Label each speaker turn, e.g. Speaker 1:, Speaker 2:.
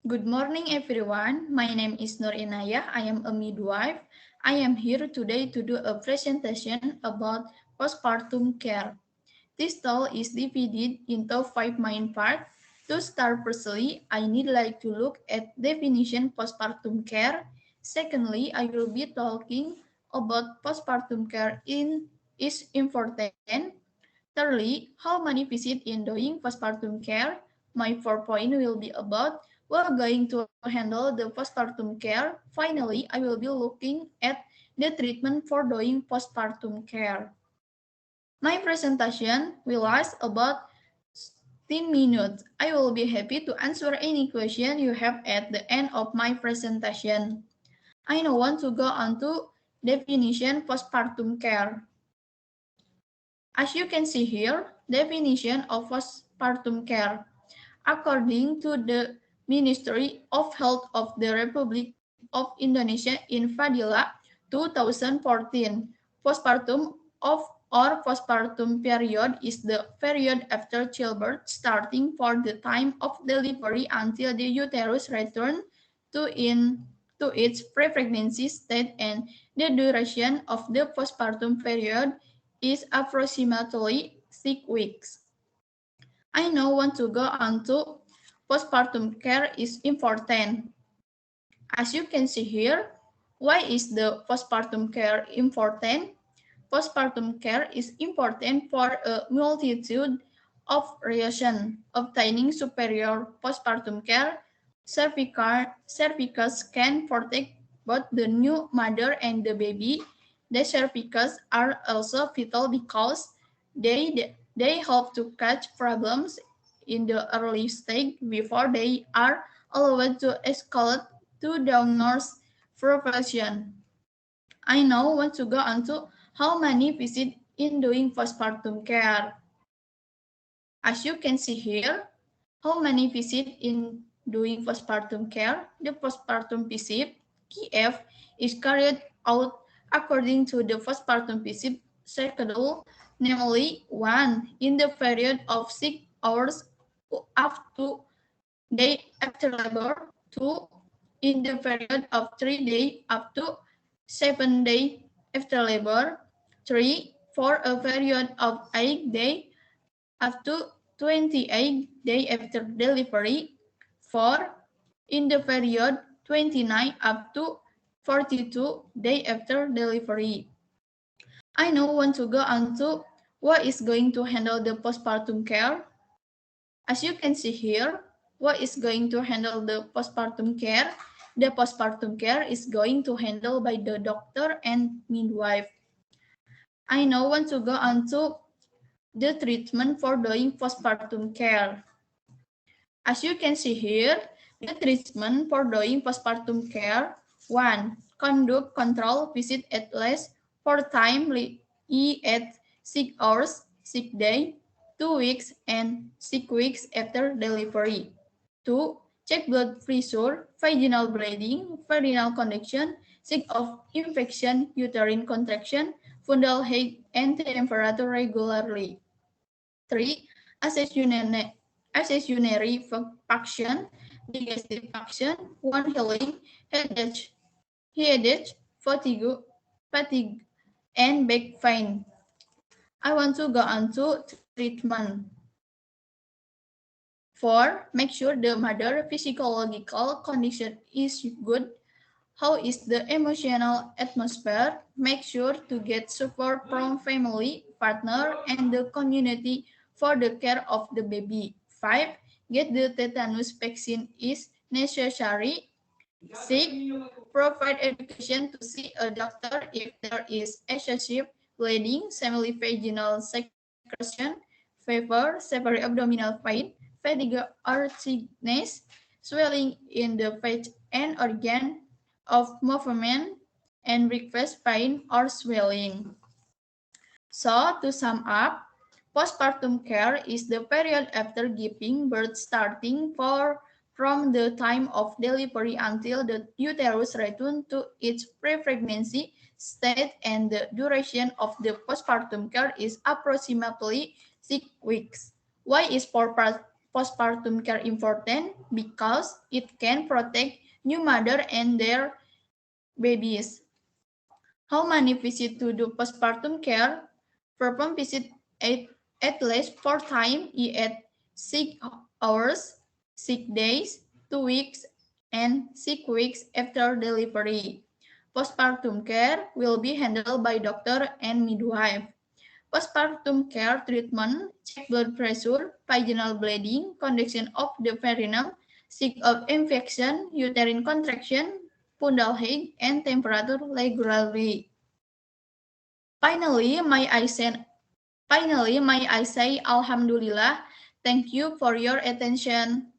Speaker 1: Good morning, everyone. My name is Nur Inayah. I am a midwife. I am here today to do a presentation about postpartum care. This talk is divided into five main parts. To start, firstly, I need like to look at definition postpartum care. Secondly, I will be talking about postpartum care in is important. Thirdly, how many visit in doing postpartum care? My fourth point will be about we're going to handle the postpartum care. Finally, I will be looking at the treatment for doing postpartum care. My presentation will last about 10 minutes. I will be happy to answer any question you have at the end of my presentation. I now want to go on to definition postpartum care. As you can see here, definition of postpartum care. According to the Ministry of Health of the Republic of Indonesia in Fadila 2014, postpartum of or postpartum period is the period after childbirth starting for the time of delivery until the uterus returns to in to its pre-pregnancy state, and the duration of the postpartum period is approximately 6 weeks. I now want to go on to postpartum care is important. As you can see here, why is the postpartum care important? Postpartum care is important for a multitude of reasons. Obtaining superior postpartum care, cervicals can protect both the new mother and the baby. The cervicals are also vital because they help to catch problems in the early stage before they are allowed to escalate to diagnosis profession. I now want to go on to how many visit in doing postpartum care. As you can see here, how many visit in doing postpartum care? The postpartum visit (KF) is carried out according to the postpartum visit schedule, namely 1 in the period of 6 hours up to day after labor, 2 in the period of 3 days up to 7 days after labor, 3 for a period of 8 days up to 28 days after delivery, 4 in the period 29 up to 42 days after delivery. I now want to go on to what is going to handle the postpartum care. As you can see here, what is going to handle the postpartum care? The postpartum care is going to handle by the doctor and midwife. I now want to go on to the treatment for doing postpartum care. As you can see here, the treatment for doing postpartum care: 1. Conduct control visit at least 4 times at 6 hours, 6 days, 2 weeks, and 6 weeks after delivery. 2. Check blood pressure, vaginal bleeding, vaginal conduction, sick of infection, uterine contraction, fundal height, and temperature regularly. 3. Assess urinary function, digestive function, wound healing, headache, fatigue, and back pain. I want to go on to treatment. 4. Make sure the mother physiological condition is good. How is the emotional atmosphere? Make sure to get support from family, partner, and the community for the care of the baby. 5. Get the tetanus vaccine is necessary. 6. Provide education to see a doctor if there is excessive bleeding, semivaginal secretion, fever, severe abdominal pain, fatigue or sickness, swelling in the face and organ of movement, and request pain or swelling. So, to sum up, postpartum care is the period after giving birth starting from the time of delivery until the uterus returns to its pre-pregnancy state, and the duration of the postpartum care is approximately 6 weeks. Why is postpartum care important? Because it can protect new mother and their babies. How many visits to do postpartum care? Perform visit at least 4 times at 6 hours, 6 days, 2 weeks, and 6 weeks after delivery. Postpartum care will be handled by doctor and midwife. Postpartum care treatment, check blood pressure, vaginal bleeding, condition of the perineum, risk of infection, uterine contraction, pudendal height, and temperature regularly. Finally, may I say Alhamdulillah. Thank you for your attention.